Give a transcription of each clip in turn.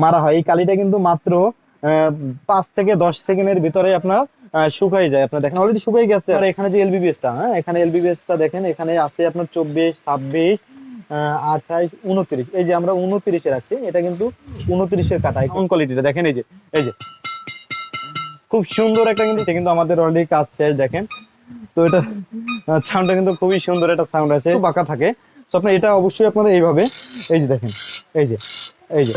মারা হয়। এই কালিটা কিন্তু মাত্র 5 থেকে 10 সেকেন্ডের ভিতরে আপনার শুকাই যায়। আপনার দেখেন অলরেডি শুকাই গেছে। আর এখানে যে এলবিবিএসটা, হ্যাঁ এখানে এলবিবিএসটা দেখেন, এখানে আছে আপনার 24, 26, 28, 29। এই যে আমরা 29-এ রাখছি, এটা কিন্তু 29-এর কাটা। কোন কোয়ালিটিটা দেখেন, এই যে খুব সুন্দর একটা কিন্তু আমাদের অলরেডি কাজ শেষ দেখেন। তো এটা সাউন্ডটা কিন্তু খুবই সুন্দর একটা সাউন্ড আছে, বাঁকা থাকে। তো আপনার এটা অবশ্যই আপনারা এইভাবে, এই যে দেখেন, এই যে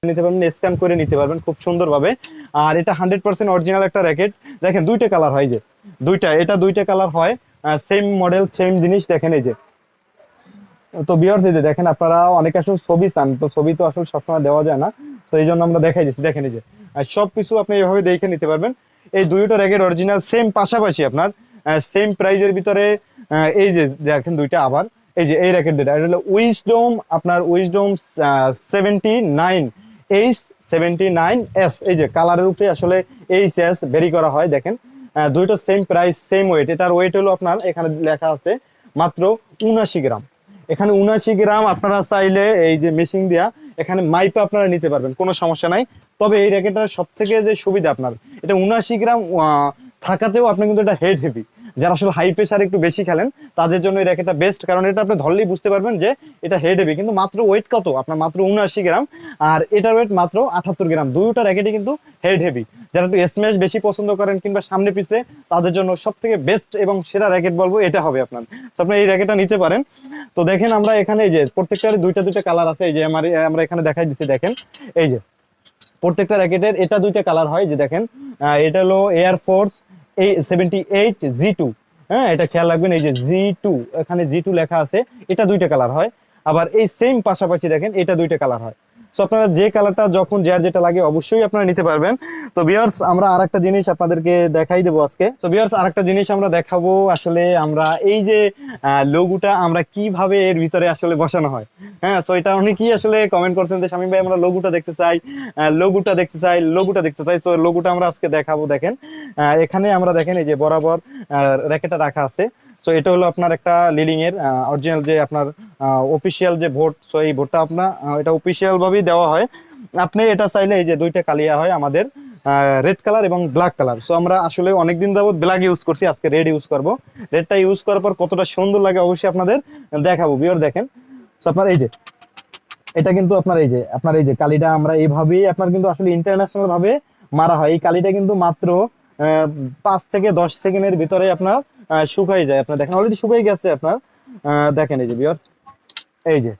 নিতে পারবেন, স্ক্যান করে নিতে পারবেন খুব সুন্দরভাবে। আর এটা 100% অরিজিনাল একটা র্যাকেট। দেখেন দুইটা কালার হয়, যে দুইটা কালার হয়, সেম মডেল সেম জিনিস। দেখেন এই যে, তো ভিউয়ার্স এই যে দেখেন, আপনারা অনেকে আসলে ছবি চান, তো ছবি তো আসলে সবসময় দেওয়া যায় না, তো এই জন্য আমরা দেখাই দিচ্ছি। দেখেন এই যে সবকিছু আপনি এভাবে দেখে নিতে পারবেন। এই দুইটা র্যাকেট অরিজিনাল সেম, পাশাপাশি আপনার সেম প্রাইজের ভিতরে। এই যে দেখেন দুইটা আবার, এই যে এই র্যাকেট দুইটা, এটা হলো উইজডম, আপনার উইজডম 79 H79S। এই যে কালারের উপরে আসলে HS ভেরি করা হয়। দেখেন দুইটা সেম প্রাইস সেম ওয়েট। এটার ওয়েট হলো আপনার এখানে লেখা আছে মাত্র 79 গ্রাম। এখানে 79 গ্রাম আপনারা চাইলে এই যে মেশিন দিয়া এখানে মাইপে আপনারা নিতে পারবেন, কোনো সমস্যা নাই। তবে এই র্যাকেটটার সব থেকে যে সুবিধা, আপনার এটা 79 গ্রাম থাকাতেও আপনি কিন্তু এটা হেড হেভি। যারা আসলে হাই প্রেসার একটু বেশি খেলেন তাদের জন্য এই র্যাকেটটা বেস্ট, কারণ এটা আপনি ধরলেই বুঝতে পারবেন যে এটা হেড হেভি। কিন্তু মাত্র ওয়েট কত আপনার, মাত্র 79 গ্রাম, আর এটার ওয়েট মাত্র 78 গ্রাম। দুইটা র্যাকেটই কিন্তু হেড হেভি। যারা একটু স্ম্যাশ বেশি পছন্দ করেন কিংবা সামনে পিছে, তাদের জন্য সব থেকে বেস্ট এবং সেরা র্যাকেট বলবো এটা হবে আপনার। আপনি এই র্যাকেটটা নিতে পারেন। তো দেখেন আমরা এখানে এই যে প্রত্যেকটার দুইটা কালার আছে, এই যে আমরা এখানে দেখাই দিচ্ছি। দেখেন এই যে প্রত্যেকটা র্যাকেটের এটা দুইটা কালার হয়, যে দেখেন এটা হলো এয়ার ফোর্স 78 G2। হ্যাঁ, এটা খেয়াল রাখবেন, এই যে G2, এখানে G2 লেখা আছে, এটা দুইটা কালার হয়। আবার এই সেম পাশাপাশি দেখেন এটা দুইটা কালার হয়। সো আপনারা যে কালারটা যখন যার যেটা লাগে অবশ্যই আপনারা নিতে পারবেন। তো ভিউয়ার্স আমরা আরেকটা জিনিস আপনাদেরকে দেখাই দেবো আজকে। তো ভিউয়ার্স আরেকটা জিনিস আমরা দেখাবো, আসলে আমরা এই যে লোগোটা আমরা কিভাবে এর ভিতরে আসলে বসানো হয়। হ্যাঁ, তো এটা অনেকেই আসলে কমেন্ট করছেন যে শামীম ভাই আমরা লোগোটা দেখতে চাই, লোগোটা দেখতে চাই। তো লোগোটা আমরা আজকে দেখাবো। দেখেন এখানে আমরা দেখেন এই যে বরাবর র্যাকেটটা রাখা আছে। তো এটা হলো আপনার একটা লিলিং এর অরিজিনাল যে আপনার অফিসিয়াল যে ভোট। সো এই ভোটটা আপনার এটা অফিসিয়াল ভাবেই দেওয়া হয়। আপনি এটা চাইলে এই যে দুইটা কালিয়া হয় আমাদের, রেড কালার এবং ব্ল্যাক কালার। সো আমরা আসলে অনেকদিন যাবত ব্ল্যাক ইউজ করছি, আজকে রেড ইউজ করব। রেডটা ইউজ করার পর কতটা সুন্দর লাগে অবশ্যই আপনাদের দেখাবো। ভিউয়ার দেখেন, সো আপনার এই যে এটা কিন্তু আপনার এই যে কালিটা আমরা এইভাবেই আপনার কিন্তু আসলে ইন্টারন্যাশনাল ভাবে মারা হয়। এই কালিটা কিন্তু মাত্র 5 থেকে 10 সেকেন্ডের ভিতরে আপনার শুকাই যায়। আপনার দেখেন অলরেডি শুকাই গেছে আপনার। দেখেন এই যে ভিউয়ার, এই যে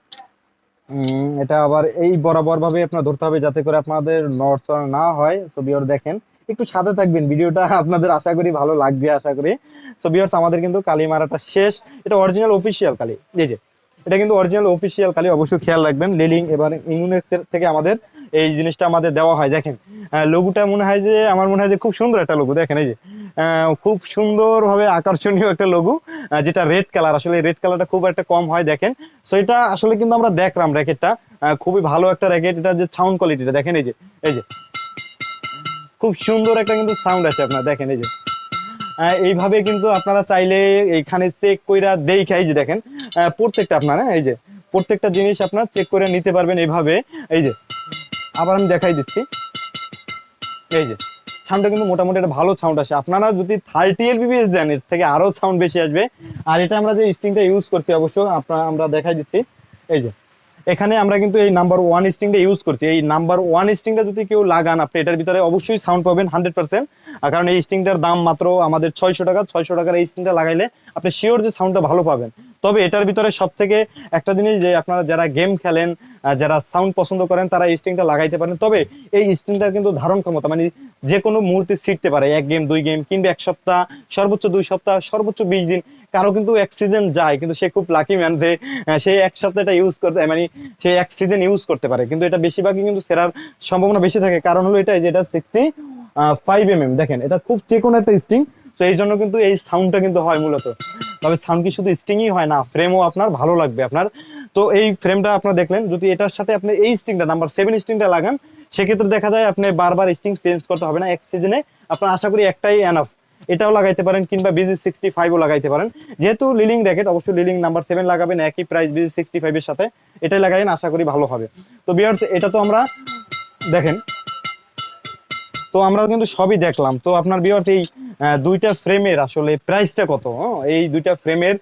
এটা আবার এই বরাবর ভাবে আপনার ধরতে হবে যাতে করে আপনাদের নড় না হয়। সো ভিউয়ার দেখেন, একটু সাথে থাকবেন, ভিডিওটা আপনাদের আশা করি ভালো লাগবে আশা করি। সো ভিউয়ার্স আমাদের কিন্তু কালি মারাটা শেষ। এটা অরিজিনাল অফিসিয়াল কালি, এই যে এটা কিন্তু অরিজিনাল অফিসিয়াল কালি, অবশ্যই খেয়াল রাখবেন। লিলিং এবার ইউনিক্স থেকে আমাদের এই জিনিসটা আমাদের দেওয়া হয়। দেখেন লোগোটা মনে হয় যে, আমার মনে হয় যে খুব সুন্দর একটা লোগো। দেখেন এই যে খুব সুন্দর ভাবে আকর্ষণীয় একটা লোগো, যেটা রেড কালার। আসলে রেড কালারটা খুব একটা কম হয়। দেখেন, সো এটা আসলে কিন্তু আমরা দেখলাম র্যাকেটটা খুবই ভালো একটা র্যাকেট। এটা যে সাউন্ড কোয়ালিটিটা দেখেন, এই যে খুব সুন্দর একটা কিন্তু সাউন্ড আছে আপনার। দেখেন এই যে এইভাবে কিন্তু আপনারা চাইলে এইখানে চেক কইরা দেখাই, যে দেখেন প্রত্যেকটা আপনারা এই যে প্রত্যেকটা জিনিস আপনার চেক করে নিতে পারবেন এইভাবে। এই যে আবার আমি দেখাই দিচ্ছি, এই যে সাউন্ডটা কিন্তু মোটামুটি একটা ভালো সাউন্ড আসে। আপনারা যদি 30 LBPS দেন এর থেকে আরো সাউন্ড বেশি আসবে। আর এটা আমরা যে স্ট্রিংটা ইউজ করছি অবশ্য আমরা দেখাই দিচ্ছি। এই যে এখানে আমরা কিন্তু এই নাম্বার 1 স্ট্রিংটা ইউজ করছি। এই নাম্বার 1 স্ট্রিংটা যদি কেউ লাগান আপনি এটার ভিতরে অবশ্যই সাউন্ড পাবেন 100%। কারণ এই স্ট্রিংটার দাম মাত্র আমাদের 600 টাকা। 600 টাকার এই স্ট্রিংটা লাগাইলে আপনি শিওর যে সাউন্ডটা ভালো পাবেন। তবে এটার ভিতরে সব থেকে একটা জিনিস, যে আপনারা যারা গেম খেলেন, যারা সাউন্ড পছন্দ করেন, তারা এই স্ট্রিংটা লাগাইতে পারেন। তবে এই স্ট্রিংটার কিন্তু ধারণ ক্ষমতা মানে যে কোনো মুহূর্তে ছিটতে পারে, 1 গেম 2 গেম কিংবা 1 সপ্তাহ, সর্বোচ্চ 2 সপ্তাহ, সর্বোচ্চ 20 দিন। কারো কিন্তু 1 সিজন যায়, কিন্তু সে খুব লাকি ম্যান যে সে 1 সপ্তাহ এটা ইউজ করতে, মানে সে 1 সিজন ইউজ করতে পারে। কিন্তু এটা বেশিরভাগই কিন্তু সেরার সম্ভাবনা বেশি থাকে। কারণ হলো এটা, যেটা 65 mm। দেখেন এটা খুব চিকন একটা স্ট্রিং, তো এই জন্য কিন্তু এই সাউন্ডটা কিন্তু হয় মূলত। তবে সাউন্ড কি শুধু স্ট্রিংই হয় না, ফ্রেমও আপনার ভালো লাগবে আপনার। তো এই ফ্রেমটা আপনারা দেখলেন, যদি এটার সাথে আপনি এই স্ট্রিংটা নাম্বার 7 স্ট্রিংটা লাগান, সেক্ষেত্রে দেখা যায় আপনি বারবার স্ট্রিং চেঞ্জ করতে হবে না। 1 সিজনে আপনার আশা করি একটাই এনাফ। এটাও লাগাইতে পারেন কিংবা BG65ও লাগাইতে পারেন। যেহেতু লিলিং র্যাকেট, অবশ্যই লিলিং নাম্বার 7 লাগাবেন, একই প্রাইস BG65 এর সাথে। এটাই লাগাইন, আশা করি ভালো হবে। তো ভিউয়ার্স এটা তো আমরা দেখেন, তো আমরা কিন্তু সবই দেখলাম। তো আপনার ভিউয়ার্স এই দুইটা ফ্রেমের আসলে প্রাইসটা কত? এই দুইটা ফ্রেমের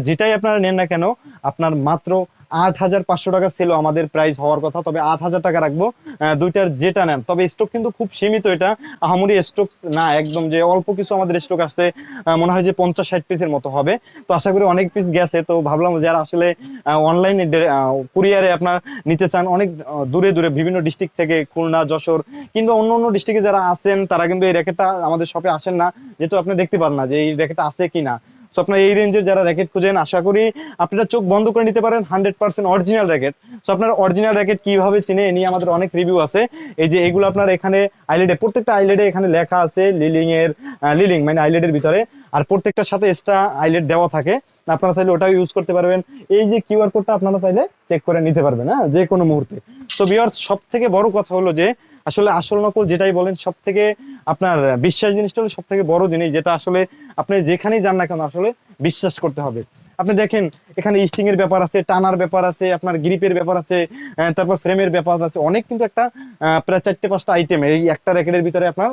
যেটাই আপনারা নেন না কেন, আপনার মাত্র 8,500 টাকা ছিল আমাদের প্রাইস হওয়ার কথা, তবে 8,000 টাকা রাখবো দুইটার যেটা নেন। তবে স্টক কিন্তু খুব সীমিত, এটা আহামরি স্টক না, একদম যে অল্প কিছু আমাদের স্টক আসছে, মনে হয় যে 50-60 পিসের মতো হবে। তো আশা করি অনেক পিস গেছে, তো ভাবলাম যারা আসলে অনলাইনে কুরিয়ারে আপনার নিতে চান অনেক দূরে দূরে বিভিন্ন ডিস্ট্রিক্ট থেকে, খুলনা, যশোর কিংবা অন্য অন্য ডিস্ট্রিক্টে যারা আছেন, তারা কিন্তু এই র্যাকেটটা আমাদের শপে আসেন না, যেহেতু আপনি দেখতে পান না যে এই র্যাকেটটা আছে কিনা। তো আপনার এই রেঞ্জের যারা র্যাকেট খুঁজেন, আশা করি আপনারা চোখ বন্ধ করে নিতে পারেন 100% অরিজিনাল র্যাকেট। তো আপনার অরিজিনাল র্যাকেট কিভাবে চিনে এ নিয়ে আমাদের অনেক রিভিউ আছে। এই যে এগুলো আপনার এখানে আইলেটে, প্রত্যেকটা আইলেটে এখানে লেখা আছে লিলিং এর, লিলিং মানে আইলেটের ভিতরে, আর প্রত্যেকটার সাথে এক্সট্রা আইলেট দেওয়া থাকে, আপনারা চাইলে ওটাও ইউজ করতে পারবেন। এই যে কিউআর কোডটা আপনারা চাইলে চেক করে নিতে পারবেন হ্যাঁ, যে কোনো মুহূর্তে। তো ভিউয়ার্স, সব থেকে বড় কথা হলো যে আসলে আসল নকল যেটাই বলেন, সব থেকে আপনার বিশ্বাস জিনিসটা হলো সব থেকে বড় জিনিস, যেটা আসলে আপনি যেখানেই যান না কেন আসলে বিশ্বাস করতে হবে। আপনি দেখেন এখানে স্টিং এর ব্যাপার আছে, টানার ব্যাপার আছে, আপনার গ্রিপের ব্যাপার আছে, তারপর ফ্রেমের ব্যাপার আছে, অনেক কিন্তু একটা প্রায় 4-5টা আইটেম এই একটা র্যাকেটের ভিতরে আপনার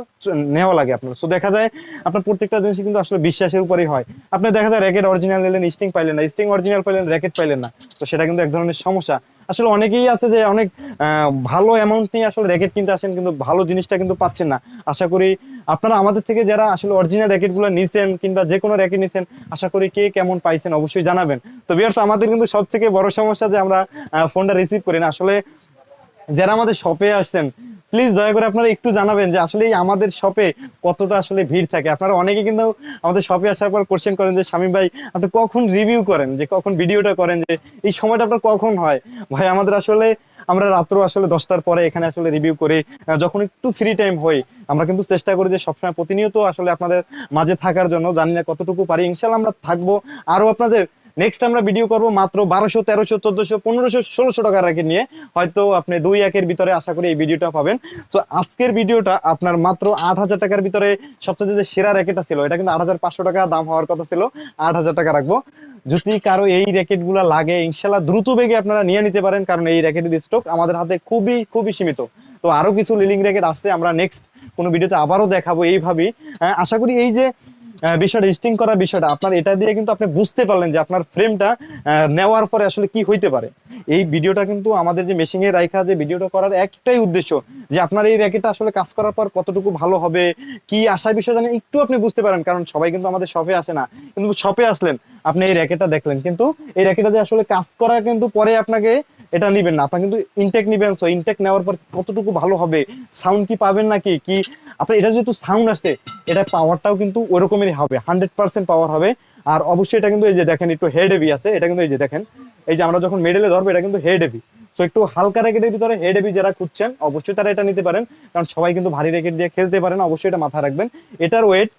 নেওয়া লাগে আপনার। সো দেখা যায় আপনার প্রত্যেকটা জিনিস কিন্তু আসলে বিশ্বাসের উপরেই হয়। আপনি দেখা যায় র্যাকেট অরিজিনাল নিলেন, স্টিং পাইলেন না, স্টিং অরিজিনাল পাইলেন, র্যাকেট পাইলেন না, তো সেটা কিন্তু এক ধরনের সমস্যা। আসলে অনেকেই আছে যে অনেক ভালো অ্যামাউন্ট নিয়ে আসলে র্যাকেট কিনতে আসেন, কিন্তু ভালো জিনিসটা কিন্তু পাচ্ছেন না। আশা করি আপনারা আমাদের থেকে যারা আসলে অরিজিনাল র্যাকেট গুলো নিছেন কিংবা যে কোনো র্যাকেট নিছেন, আশা করি কে কেমন পাইছেন অবশ্যই জানাবেন। তো ভিউয়ার্স, আমাদের কিন্তু সব থেকে বড় সমস্যা যে আমরা ফোনটা রিসিভ করি না। আসলে যারা আমাদের শপে আসছেন, প্লিজ দয়া করে আপনারা একটু জানাবেন যে আসলে আমাদের শপে কতটা আসলে ভিড় থাকে। আপনারা অনেকে কিন্তু আমাদের শপে আসার পর কোশ্চেন করেন যে শামীম ভাই আপনি কখন রিভিউ করেন, যে কখন ভিডিওটা করেন, যে এই সময়টা আপনার কখন হয়। ভাই আমাদের আসলে আমরা রাত্র আসলে 10টার পরে এখানে আসলে রিভিউ করি, যখন একটু ফ্রি টাইম হই আমরা কিন্তু চেষ্টা করি যে সবসময় প্রতিনিয়ত আসলে আপনাদের মাঝে থাকার জন্য। জানি না কতটুকু পারি, ইনশাল্লাহ আমরা থাকবো। আরো আপনাদের নেক্সট আমরা ভিডিও করব মাত্র 1200, 1300, 1400, 1500, 1600 টাকা র্যাকেট নিয়ে, হয়তো আপনি 2-1 ভিতরে আশা করি এই ভিডিওটা পাবেন। তো আজকের ভিডিওটা আপনার মাত্র 8,000 টাকার ভিতরে সবচেয়ে যে সেরা র্যাকেটটা ছিল, এটা কিন্তু 8,500 টাকা দাম হওয়ার কথা ছিল, 8,000 টাকা রাখবো। যদি কারো এই র্যাকেট গুলা লাগে, ইনশাল্লাহ দ্রুত বেগে আপনারা নিয়ে নিতে পারেন, কারণ এই র্যাকেটের স্টক আমাদের হাতে খুবই খুবই সীমিত। তো আরো কিছু লিলিং র্যাকেট আসছে, আমরা নেক্সট কোনো ভিডিওতে আবারও দেখাবো এইভাবেই। আশা করি এই যে বিষয়টা স্টিং করার বিষয়টা আপনার, এটা দিয়ে কিন্তু আপনি বুঝতে পারলেন যে আপনার ফ্রেমটা নেওয়ার পরে আসলে কি হইতে পারে। এই ভিডিওটা কিন্তু আমাদের যে মেশিং এ রাখা যে ভিডিওটা করার একটাই উদ্দেশ্য, যে আপনার এই র্যাকেটটা আসলে কাজ করার পর কতটুকু ভালো হবে, কি আসার বিষয় জানেন একটু আপনি বুঝতে পারেন। কারণ সবাই কিন্তু আমাদের শপে আসে না, কিন্তু শপে আসলেন আপনি এই র্যাকেটটা দেখলেন, কিন্তু এই র্যাকেটটা যে আসলে কাজ করা কিন্তু পরে আপনাকে এটা নিবেন না, আপনার কিন্তু ইনটেক নিবেন। সো ইনটেক নেওয়ার পর কতটুকু ভালো হবে, সাউন্ড কি পাবেন নাকি কি, আপনার এটা যেহেতু সাউন্ড আসছে, এটা পাওয়ারটাও কিন্তু ওরকমেরই হবে, 100% পাওয়ার হবে। আর অবশ্যই এটা কিন্তু এই যে দেখেন একটু হেড হেভি আছে, এটা কিন্তু এই যে দেখেন, এই যে আমরা যখন মেডেলে ধরবো এটা কিন্তু হেড হেভি। তো একটু হালকা র্যাকেটের ভিতরে হেড হেভি যারা খুঁজছেন অবশ্যই তারা এটা নিতে পারেন, কারণ সবাই কিন্তু ভারী র্যাকেট দিয়ে খেলতে পারেন, অবশ্যই এটা মাথায় রাখবেন। এটার ওয়েট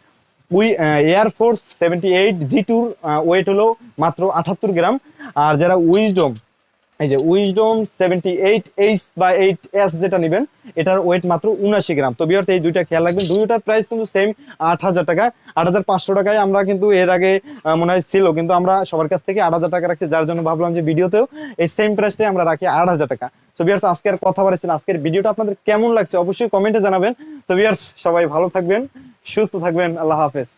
এয়ারফোর্স 78 G2 ওয়েট হলো মাত্র 78 গ্রাম। আর যারা উইজডম, এই যে উইজডম 78H বা 8S যেটা নেবেন, এটার ওয়েট মাত্র 79 গ্রাম। তো ভিউয়ার্স, এই দুইটা খেয়াল রাখবেন, দুইটার প্রাইস কিন্তু সেম 8,000 টাকা। 8,500 টাকায় আমরা কিন্তু এর আগে মনে হয় ছিল, কিন্তু আমরা সবার কাছ থেকে 8,000 টাকা রাখছি, যার জন্য ভাবলাম যে ভিডিওতেও এই সেম প্রাইসটাই আমরা রাখি 8,000 টাকা। তো ভিউয়ার্স, আজকে আর কথা বলেছেন, আজকের ভিডিওটা আপনাদের কেমন লাগছে অবশ্যই কমেন্টে জানাবেন। তো ভিউয়ার্স, সবাই ভালো থাকবেন, সুস্থ থাকবেন, আল্লাহ হাফেজ।